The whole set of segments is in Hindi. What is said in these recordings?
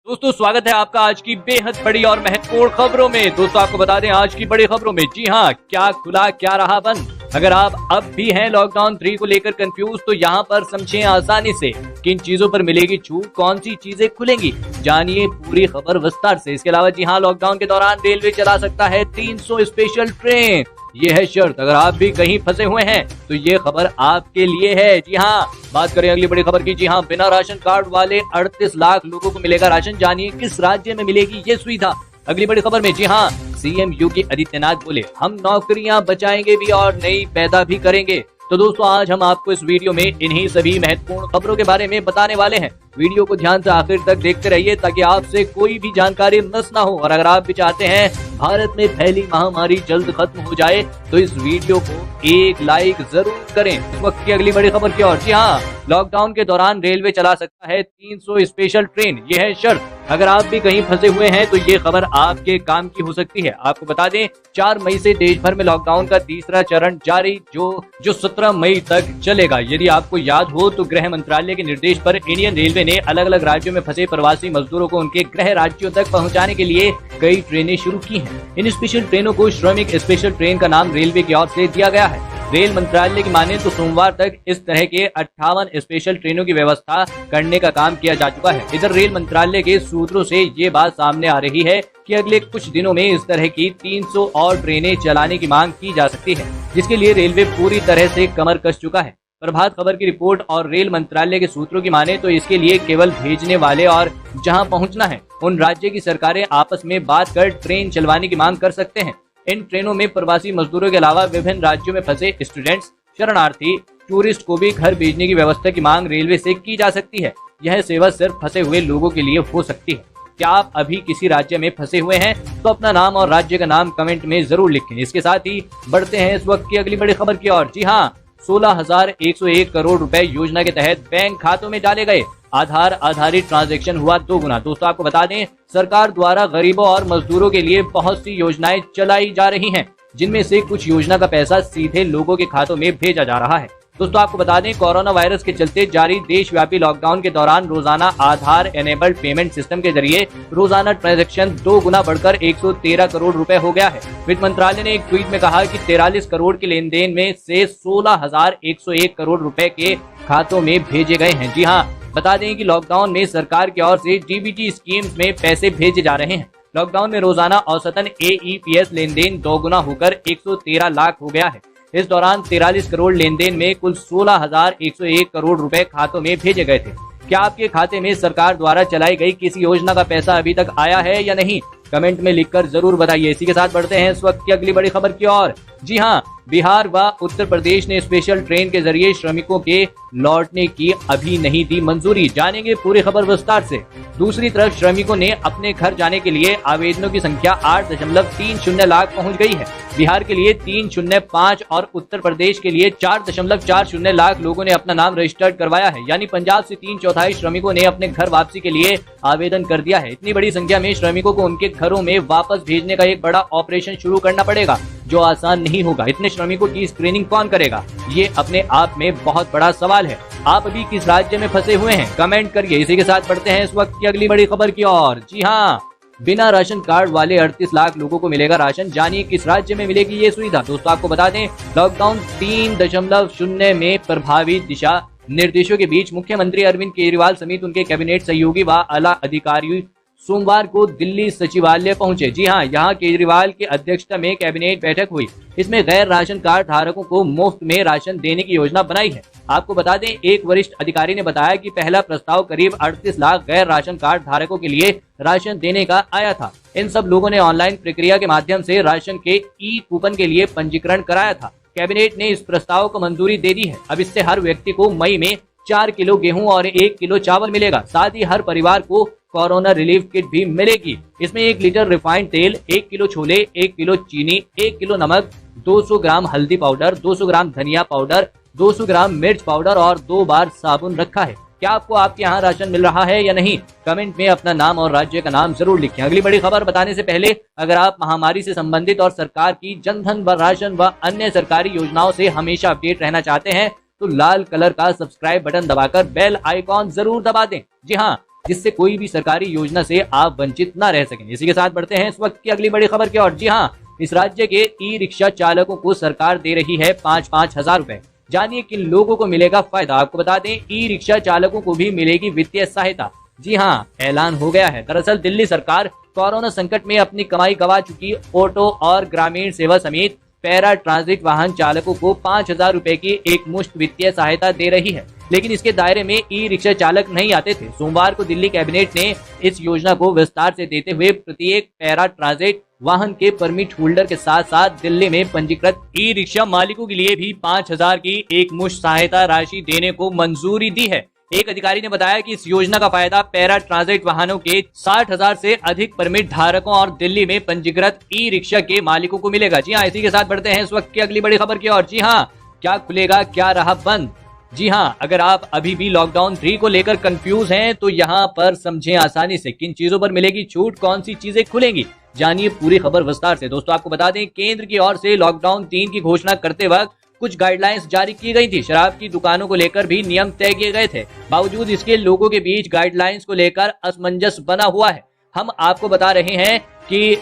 दोस्तों स्वागत है आपका आज की बेहद बड़ी और महत्वपूर्ण खबरों में। दोस्तों आपको बता दें आज की बड़ी खबरों में, जी हाँ, क्या खुला क्या रहा बंद। अगर आप अब भी हैं लॉकडाउन 3 को लेकर कंफ्यूज, तो यहाँ पर समझें आसानी से किन चीजों पर मिलेगी छूट, कौन सी चीजें खुलेंगी, जानिए पूरी खबर विस्तार से। इसके अलावा जी हाँ, लॉकडाउन के दौरान रेलवे चला सकता है 300 स्पेशल ट्रेन, ये है शर्त। अगर आप भी कहीं फंसे हुए हैं तो ये खबर आपके लिए है। जी हाँ, बात करें अगली बड़ी खबर की। जी हाँ, बिना राशन कार्ड वाले 38 लाख लोगों को मिलेगा राशन, जानिए किस राज्य में मिलेगी ये सुविधा। अगली बड़ी खबर में जी हाँ, सीएम योगी आदित्यनाथ बोले हम नौकरियां बचाएंगे भी और नई पैदा भी करेंगे। तो दोस्तों आज हम आपको इस वीडियो में इन्हीं सभी महत्वपूर्ण खबरों के बारे में बताने वाले हैं। वीडियो को ध्यान से आखिर तक देखते रहिए ताकि आपसे कोई भी जानकारी मिस ना हो। और अगर आप भी चाहते हैं भारत में फैली महामारी जल्द खत्म हो जाए तो इस वीडियो को एक लाइक जरूर करें। इस वक्त की अगली बड़ी खबर की ओर। जी हाँ, लॉकडाउन के दौरान रेलवे चला सकता है 300 स्पेशल ट्रेन, ये है शर्त। अगर आप भी कहीं फंसे हुए हैं तो ये खबर आपके काम की हो सकती है। आपको बता दें 4 मई से देश भर में लॉकडाउन का तीसरा चरण जारी, जो 17 मई तक चलेगा। यदि आपको याद हो तो गृह मंत्रालय के निर्देश पर इंडियन रेलवे ने अलग अलग राज्यों में फंसे प्रवासी मजदूरों को उनके गृह राज्यों तक पहुंचाने के लिए कई ट्रेनें शुरू की हैं। इन स्पेशल ट्रेनों को श्रमिक स्पेशल ट्रेन का नाम रेलवे की ओर से दिया गया है। रेल मंत्रालय की माने तो सोमवार तक इस तरह के 58 स्पेशल ट्रेनों की व्यवस्था करने का काम किया जा चुका है। इधर रेल मंत्रालय के सूत्रों से ये बात सामने आ रही है कि अगले कुछ दिनों में इस तरह की 300 और ट्रेनें चलाने की मांग की जा सकती है, जिसके लिए रेलवे पूरी तरह से कमर कस चुका है। प्रभात खबर की रिपोर्ट और रेल मंत्रालय के सूत्रों की माने तो इसके लिए केवल भेजने वाले और जहां पहुंचना है उन राज्य की सरकारें आपस में बात कर ट्रेन चलवाने की मांग कर सकते हैं। इन ट्रेनों में प्रवासी मजदूरों के अलावा विभिन्न राज्यों में फंसे स्टूडेंट्स, शरणार्थी, टूरिस्ट को भी घर भेजने की व्यवस्था की मांग रेलवे से की जा सकती है। यह सेवा सिर्फ फंसे हुए लोगों के लिए हो सकती है। क्या आप अभी किसी राज्य में फंसे हुए हैं तो अपना नाम और राज्य का नाम कमेंट में जरूर लिखें। इसके साथ ही बढ़ते हैं इस वक्त की अगली बड़ी खबर की ओर। जी हाँ, 16,101 करोड़ रुपए योजना के तहत बैंक खातों में डाले गए। आधार आधारित ट्रांजैक्शन हुआ 2 गुना। दोस्तों आपको बता दें सरकार द्वारा गरीबों और मजदूरों के लिए बहुत सी योजनाएं चलाई जा रही हैं, जिनमें से कुछ योजना का पैसा सीधे लोगों के खातों में भेजा जा रहा है। दोस्तों आपको बता दें कोरोना वायरस के चलते जारी देशव्यापी लॉकडाउन के दौरान रोजाना आधार एनेबल्ड पेमेंट सिस्टम के जरिए रोजाना ट्रांजैक्शन 2 गुना बढ़कर 113 करोड़ रुपए हो गया है। वित्त मंत्रालय ने एक ट्वीट में कहा कि 43 करोड़ के लेन देन में से 16,101 करोड़ रुपए के खातों में भेजे गए हैं। जी हाँ, बता दें कि लॉकडाउन में सरकार की ओर से डीबीटी स्कीम्स में पैसे भेजे जा रहे हैं। लॉकडाउन में रोजाना औसतन एईपीएस लेन देन 2 गुना होकर 113 लाख हो गया है। इस दौरान 43 करोड़ लेन देन में कुल 16,101 करोड़ रुपए खातों में भेजे गए थे। क्या आपके खाते में सरकार द्वारा चलाई गई किसी योजना का पैसा अभी तक आया है या नहीं, कमेंट में लिखकर जरूर बताइए। इसी के साथ बढ़ते हैं इस वक्त की अगली बड़ी खबर की ओर। जी हाँ, बिहार व उत्तर प्रदेश ने स्पेशल ट्रेन के जरिए श्रमिकों के लौटने की अभी नहीं दी मंजूरी, जानेंगे पूरी खबर विस्तार से। दूसरी तरफ श्रमिकों ने अपने घर जाने के लिए आवेदनों की संख्या 8.30 लाख पहुंच गई है। बिहार के लिए 305 और उत्तर प्रदेश के लिए 4.40 लाख लोगों ने अपना नाम रजिस्टर्ड करवाया है। यानी पंजाब से 3/4 श्रमिकों ने अपने घर वापसी के लिए आवेदन कर दिया है। इतनी बड़ी संख्या में श्रमिकों को उनके घरों में वापस भेजने का एक बड़ा ऑपरेशन शुरू करना पड़ेगा, जो आसान नहीं होगा। इतने श्रमिकों की स्क्रीनिंग कौन करेगा, ये अपने आप में बहुत बड़ा सवाल है। आप अभी किस राज्य में फंसे हुए हैं, कमेंट करिए। इसी के साथ बढ़ते हैं इस वक्त की अगली बड़ी खबर की ओर। जी हाँ, बिना राशन कार्ड वाले 38 लाख लोगों को मिलेगा राशन, जानिए किस राज्य में मिलेगी ये सुविधा। दोस्तों आपको बता दें लॉकडाउन 3.0 में प्रभावी दिशा निर्देशों के बीच मुख्यमंत्री अरविंद केजरीवाल समेत उनके कैबिनेट सहयोगी व आला अधिकारी सोमवार को दिल्ली सचिवालय पहुंचे। जी हां, यहां केजरीवाल की अध्यक्षता में कैबिनेट बैठक हुई। इसमें गैर राशन कार्ड धारकों को मुफ्त में राशन देने की योजना बनाई है। आपको बता दें एक वरिष्ठ अधिकारी ने बताया कि पहला प्रस्ताव करीब 38 लाख गैर राशन कार्ड धारकों के लिए राशन देने का आया था। इन सब लोगों ने ऑनलाइन प्रक्रिया के माध्यम से राशन के ई कूपन के लिए पंजीकरण कराया था। कैबिनेट ने इस प्रस्ताव को मंजूरी दे दी है। अब इससे हर व्यक्ति को मई में 4 किलो गेहूं और 1 किलो चावल मिलेगा। साथ ही हर परिवार को कोरोना रिलीफ किट भी मिलेगी। इसमें 1 लीटर रिफाइंड तेल, 1 किलो छोले, 1 किलो चीनी, 1 किलो नमक, 200 ग्राम हल्दी पाउडर, 200 ग्राम धनिया पाउडर, 200 ग्राम मिर्च पाउडर और 2 बार साबुन रखा है। क्या आपको आपके यहाँ राशन मिल रहा है या नहीं, कमेंट में अपना नाम और राज्य का नाम जरूर लिखें। अगली बड़ी खबर बताने से पहले अगर आप महामारी से संबंधित और सरकार की जनधन व राशन व अन्य सरकारी योजनाओं से हमेशा अपडेट रहना चाहते हैं तो लाल कलर का सब्सक्राइब बटन दबाकर बेल आइकॉन जरूर दबा दें। जी हाँ, जिससे कोई भी सरकारी योजना से आप वंचित न रह सकें। इसी के साथ बढ़ते हैं इस वक्त की अगली बड़ी खबर की ओर। जी हाँ, इस राज्य के ई रिक्शा चालकों को सरकार दे रही है 5-5 हजार रुपए। जानिए किन लोगों को मिलेगा फायदा। आपको बता दें, ई रिक्शा चालकों को भी मिलेगी वित्तीय सहायता। जी हाँ, ऐलान हो गया है। दरअसल दिल्ली सरकार कोरोना संकट में अपनी कमाई गंवा चुकी ऑटो और ग्रामीण सेवा समेत पैरा ट्रांजिट वाहन चालकों को 5,000 रुपए की एक मुश्त वित्तीय सहायता दे रही है, लेकिन इसके दायरे में ई रिक्शा चालक नहीं आते थे। सोमवार को दिल्ली कैबिनेट ने इस योजना को विस्तार से देते हुए प्रत्येक पैरा ट्रांजिट वाहन के परमिट होल्डर के साथ साथ दिल्ली में पंजीकृत ई रिक्शा मालिकों के लिए भी 5,000 की एक मुश्त सहायता राशि देने को मंजूरी दी है। एक अधिकारी ने बताया कि इस योजना का फायदा पैरा ट्रांजिट वाहनों के 60,000 से अधिक परमिट धारकों और दिल्ली में पंजीकृत ई रिक्शा के मालिकों को मिलेगा। जी हाँ, इसी के साथ बढ़ते हैं इस वक्त की अगली बड़ी खबर की ओर। जी हाँ, क्या खुलेगा क्या रहा बंद। जी हाँ, अगर आप अभी भी लॉकडाउन 3 को लेकर कंफ्यूज हैं तो यहाँ पर समझें आसानी से किन चीजों पर मिलेगी छूट, कौन सी चीजें खुलेंगी। जानिए पूरी खबर विस्तार से। दोस्तों आपको बता दें, केंद्र की ओर से लॉकडाउन 3 की घोषणा करते वक्त कुछ गाइडलाइंस जारी की गई थी। शराब की दुकानों को लेकर भी नियम तय किए गए थे। बावजूद इसके लोगों के बीच गाइडलाइंस को लेकर असमंजस बना हुआ है। हम आपको बता रहे हैं कि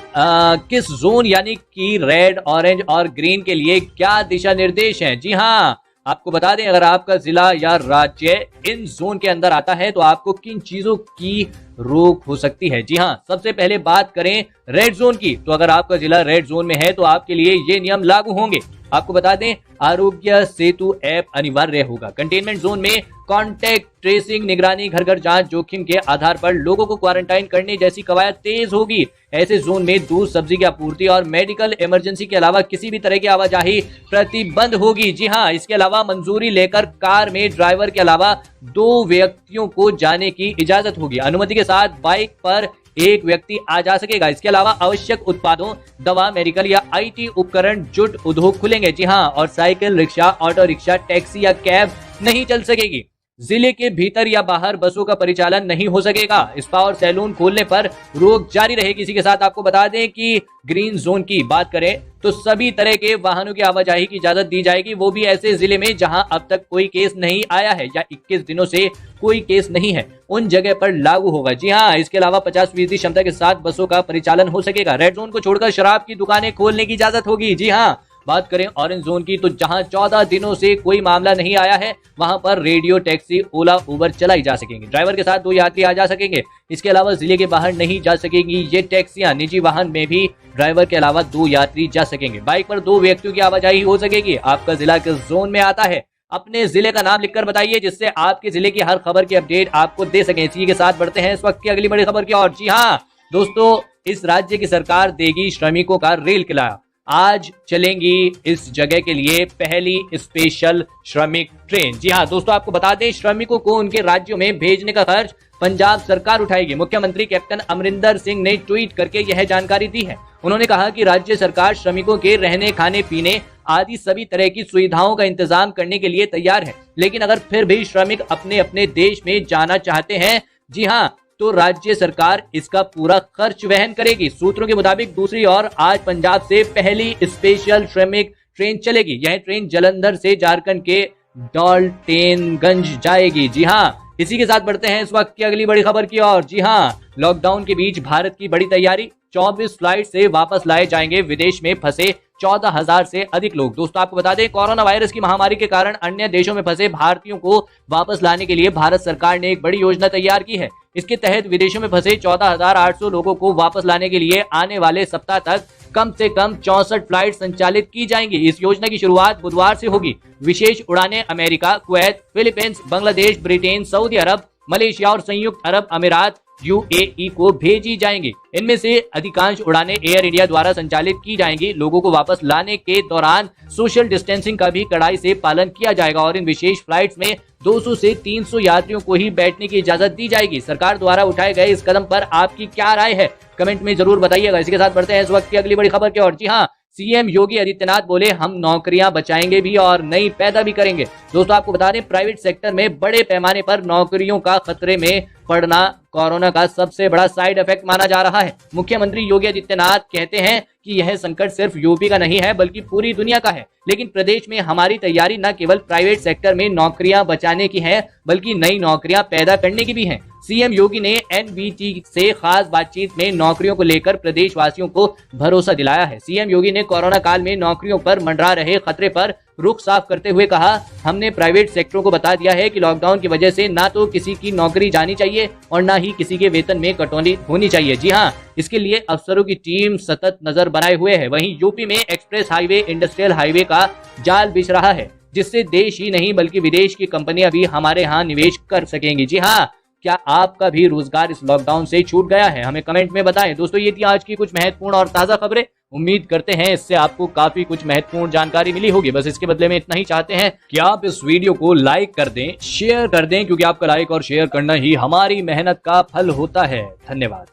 किस जोन यानी कि रेड, ऑरेंज और ग्रीन के लिए क्या दिशा निर्देश हैं। जी हाँ, आपको बता दें, अगर आपका जिला या राज्य इन जोन के अंदर आता है तो आपको किन चीजों की रोक हो सकती है। जी हाँ, सबसे पहले बात करें रेड जोन की, तो अगर आपका जिला रेड जोन में है तो आपके लिए ये नियम लागू होंगे। आपको बता दें, आरोग्य सेतु ऐप अनिवार्य होगा। कंटेनमेंट जोन में कॉन्टैक्ट ट्रेसिंग, निगरानी, घर घर जांच, जोखिम के आधार पर लोगों को क्वारंटाइन करने जैसी कवायद तेज होगी। ऐसे जोन में दूध, सब्जी की आपूर्ति और मेडिकल इमरजेंसी के अलावा किसी भी तरह की आवाजाही प्रतिबंध होगी। जी हाँ, इसके अलावा मंजूरी लेकर कार में ड्राइवर के अलावा 2 व्यक्तियों को जाने की इजाजत होगी। अनुमति के साथ बाइक पर 1 व्यक्ति आ जा सकेगा। इसके अलावा आवश्यक उत्पादों, दवा, मेडिकल या IT उपकरण, जूट उद्योग खुलेंगे। जी हाँ, और cycle, rickshaw, auto rickshaw, taxi या कैब नहीं चल सकेगी। जिले के भीतर या बाहर बसों का परिचालन नहीं हो सकेगा। स्पा और सैलून खोलने पर रोक जारी रहेगी। इसी के साथ आपको बता दें कि ग्रीन जोन की बात करें तो सभी तरह के वाहनों की आवाजाही की इजाजत दी जाएगी, वो भी ऐसे जिले में जहां अब तक कोई केस नहीं आया है या 21 दिनों से कोई केस नहीं है, उन जगह पर लागू होगा। जी हाँ, इसके अलावा 50% क्षमता के साथ बसों का परिचालन हो सकेगा। रेड जोन को छोड़कर शराब की दुकानें खोलने की इजाजत होगी। जी हाँ, बात करें ऑरेंज जोन की तो जहां 14 दिनों से कोई मामला नहीं आया है वहां पर रेडियो टैक्सी, ओला, उबर चलाई जा सकेंगी। ड्राइवर के साथ 2 यात्री आ जा सकेंगे। इसके अलावा जिले के बाहर नहीं जा सकेंगी ये टैक्सियां। निजी वाहन में भी ड्राइवर के अलावा 2 यात्री जा सकेंगे। बाइक पर 2 व्यक्तियों की आवाजाही हो सकेगी। आपका जिला किस जोन में आता है, अपने जिले का नाम लिखकर बताइए, जिससे आपके जिले की हर खबर की अपडेट आपको दे सकें। इसी के साथ बढ़ते हैं इस वक्त की अगली बड़ी खबर की ओर। जी हाँ दोस्तों, इस राज्य की सरकार देगी श्रमिकों का रेल किराया। आज चलेंगी इस जगह के लिए पहली स्पेशल श्रमिक ट्रेन। जी हाँ दोस्तों, आपको बता दें, श्रमिकों को उनके राज्यों में भेजने का खर्च पंजाब सरकार उठाएगी। मुख्यमंत्री कैप्टन अमरिंदर सिंह ने ट्वीट करके यह जानकारी दी है। उन्होंने कहा कि राज्य सरकार श्रमिकों के रहने, खाने, पीने आदि सभी तरह की सुविधाओं का इंतजाम करने के लिए तैयार है। लेकिन अगर फिर भी श्रमिक अपने अपने देश में जाना चाहते हैं, जी हाँ, तो राज्य सरकार इसका पूरा खर्च वहन करेगी। सूत्रों के मुताबिक दूसरी ओर आज पंजाब से पहली स्पेशल श्रमिक ट्रेन चलेगी। यह ट्रेन जालंधर से झारखंड के डाल्टनगंज जाएगी। जी हाँ, इसी के साथ बढ़ते हैं इस वक्त की अगली बड़ी खबर की ओर। जी हाँ, लॉकडाउन के बीच भारत की बड़ी तैयारी। 24 फ्लाइट से वापस लाए जाएंगे विदेश में फंसे 14,000 से अधिक लोग। दोस्तों आपको बता दें, कोरोना वायरस की महामारी के कारण अन्य देशों में फंसे भारतीयों को वापस लाने के लिए भारत सरकार ने एक बड़ी योजना तैयार की है। इसके तहत विदेशों में फंसे 14,800 लोगों को वापस लाने के लिए आने वाले सप्ताह तक कम से कम 64 फ्लाइट संचालित की जाएंगी। इस योजना की शुरुआत बुधवार से होगी। विशेष उड़ानें America, Kuwait, Philippines, Bangladesh, Britain, Saudi Arab, Malaysia और संयुक्त अरब अमीरात UAE को भेजी जाएंगी। इनमें से अधिकांश उड़ानें एयर इंडिया द्वारा संचालित की जाएंगी। लोगों को वापस लाने के दौरान सोशल डिस्टेंसिंग का भी कड़ाई से पालन किया जाएगा और इन विशेष फ्लाइट्स में 200 से 300 यात्रियों को ही बैठने की इजाजत दी जाएगी। सरकार द्वारा उठाए गए इस कदम पर आपकी क्या राय है, कमेंट में जरूर बताइएगा। इसी के साथ बढ़ते हैं इस वक्त की अगली बड़ी खबर की ओर। जी हाँ, CM योगी आदित्यनाथ बोले, हम नौकरियां बचाएंगे भी और नई पैदा भी करेंगे। दोस्तों आपको बता दें, प्राइवेट सेक्टर में बड़े पैमाने पर नौकरियों का खतरे में पड़ना कोरोना का सबसे बड़ा साइड इफेक्ट माना जा रहा है। मुख्यमंत्री योगी आदित्यनाथ कहते हैं कि यह संकट सिर्फ यूपी का नहीं है बल्कि पूरी दुनिया का है, लेकिन प्रदेश में हमारी तैयारी न केवल प्राइवेट सेक्टर में नौकरियां बचाने की है बल्कि नई नौकरियां पैदा करने की भी है। सीएम योगी ने एनबीटी से खास बातचीत में नौकरियों को लेकर प्रदेशवासियों को भरोसा दिलाया है। सीएम योगी ने कोरोना काल में नौकरियों पर मंडरा रहे खतरे पर रुख साफ करते हुए कहा, हमने प्राइवेट सेक्टरों को बता दिया है कि लॉकडाउन की वजह से ना तो किसी की नौकरी जानी चाहिए और ना ही किसी के वेतन में कटौती होनी चाहिए। जी हाँ, इसके लिए अफसरों की टीम सतत नजर बनाए हुए है। वहीं यूपी में एक्सप्रेस हाईवे, इंडस्ट्रियल हाईवे का जाल बिछ रहा है, जिससे देश ही नहीं बल्कि विदेश की कंपनियां भी हमारे यहाँ निवेश कर सकेंगी। जी हाँ, क्या आपका भी रोजगार इस लॉकडाउन से छूट गया है? हमें कमेंट में बताएं। दोस्तों, ये थी आज की कुछ महत्वपूर्ण और ताजा खबरें। उम्मीद करते हैं इससे आपको काफी कुछ महत्वपूर्ण जानकारी मिली होगी। बस इसके बदले में इतना ही चाहते हैं कि आप इस वीडियो को लाइक कर दें, शेयर कर दें, क्योंकि आपका लाइक और शेयर करना ही हमारी मेहनत का फल होता है। धन्यवाद।